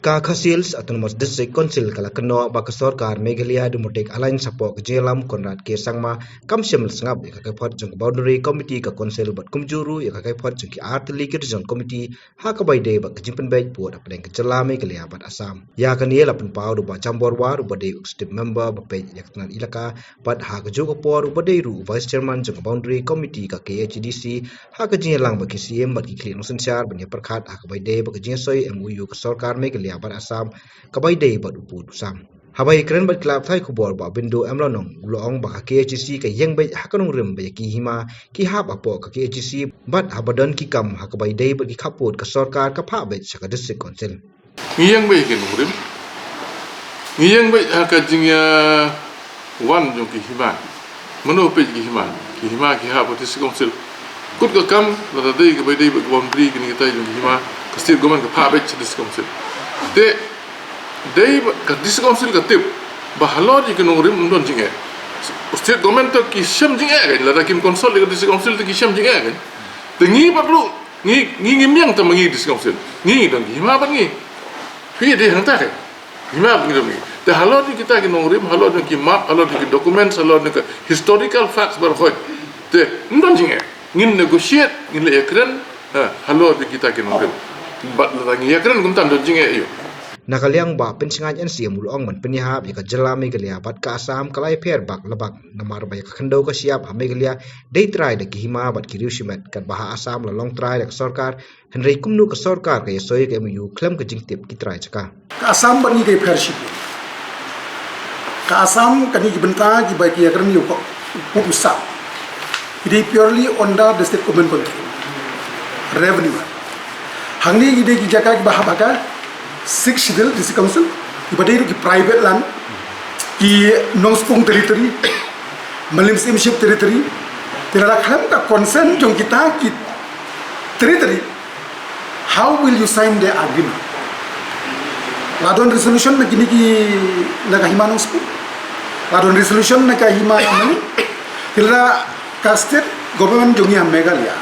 Ka Khasils Autonomous District Council kala keno ba Sarkar Meghalaya Democratic Alliance support Jelam Konrad K Sangma kam shamil sangap ka pot jong boundary committee ka council bat kumjuru ya ka pot jong ki art league region committee ha ka bai de ba jimpen bai pot apeng ka jela Meghalaya bat Assam ya kan ye lapun pau do ba chambor war ba de executive member ba pe yaknan ilaka bat ha ka jogo por ba de ru vice chairman jong boundary committee ka KHDC ha ka jelang ba ki CM bat ki clean sensyar ban ya perkhat ha ka bai de ba ka jensoi MOU ka Sarkar Meghalaya bat Assam kabai day bat uput usam habai kren bat klap thai khubor ba bindu amlanong ulong ba KHC ka yeng bai hakanong rim ba ki hima ki hab apo ka KHC bat habadan ki kam hakabai day ba ki khaput ka Sarkar ka pha bai saka district council ngiyang bai ken rim ngiyang bai ka jingya wan jong ki hima mano pe ki hima ki hab district council kut ka kam la day ka bai day ba boundary ki ni ta jong hima ka state government ka pha bai district council de ka district council ka tip bahalo di kenong rim undon jinge state government to ki syam jinge kan la kim konsol di district council to ki syam jinge kan tengi perlu ngi ngimyang ta mangi district council ngi dong hima ban ngi pi de hang ta kan hima ban ngi de halo di kita kenong rim halo di ki map halo di document halo di historical facts bar khoi de undon jinge ngin negotiate ngin le ekran halo di kita kenong rim bat lagi ya keren gumtan don jinge yo nakaliang ba pensingan NCM ulong man penihap ya ka jela Meghalaya bat ka Assam kalai pher bak labak namar ba ka khando ka siap ha Meghalaya dei try de ki hima bat ki riusimet kat ba Assam la long try de Sarkar Henry kumnu ka Sarkar ka yesoi ka MU klem ka jingtip ki try chaka ka Assam ban ni ke pher ship ka Assam kan ni benta ki ba ki yakran yo ko usap it is purely under the state government control revenue hangni gide ki jaka ki baha baka six schedule district council ibade ki private land ki non-spong territory malim simship territory tira kham ka concern jong kita ki territory how will you sign the agreement ladon resolution na gini ki na kahima non-spong ladon resolution na kahima mani tira ka state government jongi Meghalaya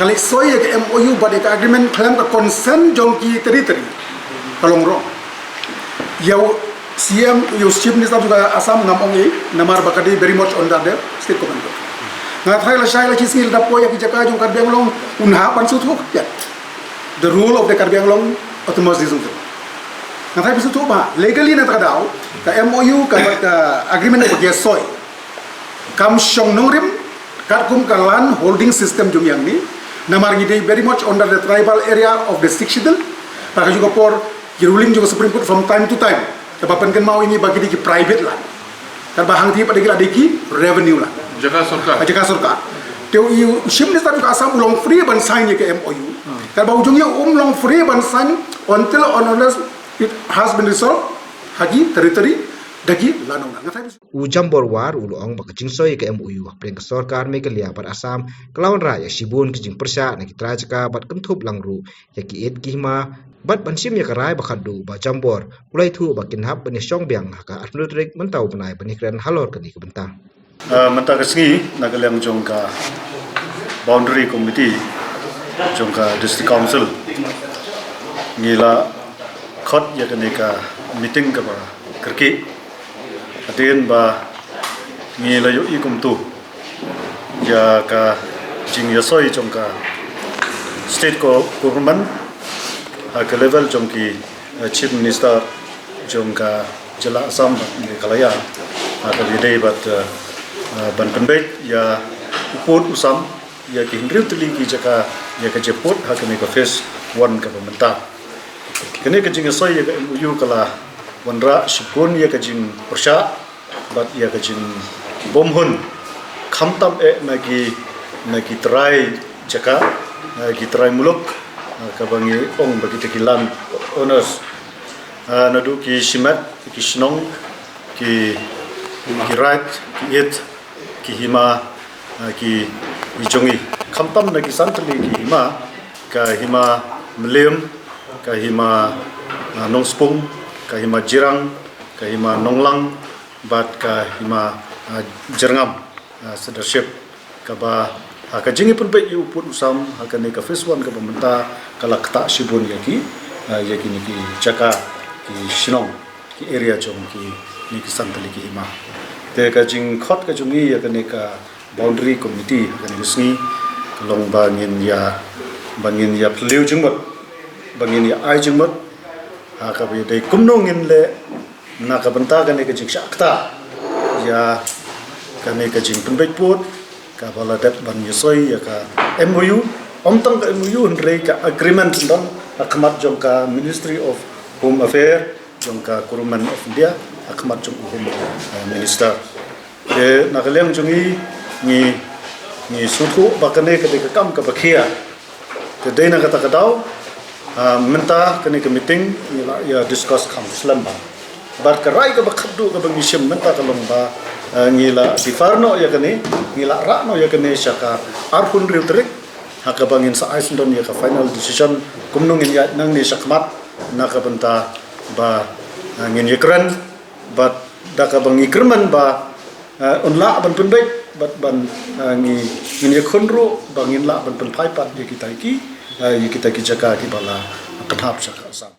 kali soy ke MOU bade ka agreement claim ka concern jongki territory kalong ro yau CM yo chief minister juga Assam ngamong namar bakadi very much on that state government ngathai la shai la chisil da poya ki jaka jong Karbi Anglong unha pan su thuk ya the rule of the Karbi Anglong autonomous district ngathai bisu thuk ba legally na takadaw ka MOU ka agreement ko ge soy kam shong nongrim kum kalan holding system jong yang ni namar gide very much under the tribal area of the sixth schedule maka juga por ruling juga Supreme Court from time to time kapan kan mau ini bagi di private land kan bahang ti pada gila deki revenue lah jaka Sarkar teu iu shim ni ka Assam long free ban sign ke MOU kan ba ujungnya long free ban sign until unless it has been resolved hagi territory dagi lanong na ngatai Ujambor war ulong ba jingsoi ka MOU preng ka Sarkar Meghalaya bat Assam kelawan ra ya sibun ki jing persya na ki trajaka bat kentup langru ya ki et ki hima bat bansim ya karai ba khadu ba jambor ulai thu ba kinhap bani syong biang ka administrative mentau banai bani kren halor ka ni ka bentang menta kasngi nagalang jongka boundary committee jongka district council ngila khot ya ka meeting ka ba kerki aden ba ngila yo ikum tu ya ka jing ya soi jongka state government ke level jongki chief minister jongka jela Assam Meghalaya ka lidai bat ban penbet ya uput usam ya ki hindriu tuli ki jaka ya ka jeput ha kene ka phase 1 ka pementa kene ka jing soi ya ka MOU kala wanra shipun ya ka jing persya bat ya ka jing bomhun khamtam nagi try jaka nagi try muluk ka bangi ong bagi tekilan owners nadu ki shimat ki shnong ki right ki it ki hima ki ijongi khamtam nagi santli ki hima ka hima mlem ka hima nongspung ka hima jirang ka hima nonglang bat ka hima jerngam leadership ka ba ka jingi pun pe uput usam ka ne ka phase 1 ka pementa kala kata sibun yaki ya kini ki jaka ki Shillong ki area jong ki ni ki Santali ki hima te ka jing khot ka jungi ya kene ka boundary committee kan ni sngi long bangin ya phliu jingmot bangin ya ai jingmot ha ka bi dei kumnong in le na ka banta kan ka jing shakta ya kan ka jing penbek put ka bala dat ban yesoi ya ka MOU omtang ka MOU ndrei ka agreement don akmat jong ka Ministry of Home Affairs jong ka Government of India akmat jong Home Minister de nakaleng jungi ni sutu bakane ke de kam ka bakhia te de na kata kadau menta kene ke meeting ya discuss kam islam ba ka rai ka bakhadu ka bangishim menta ka lomba ngila difarno ya kene ngila rano ya kene syaka arhun riutrik haka bangin sa Iceland ya ka final decision kumnung in ya nang ni sakmat na ka benta ba ngin yekran ba da ka bangi kerman ba unla ban penbek bat ban ngin yekhonro bangin la ban penpai pat ye kita ki jaka ki bala penhap saka sam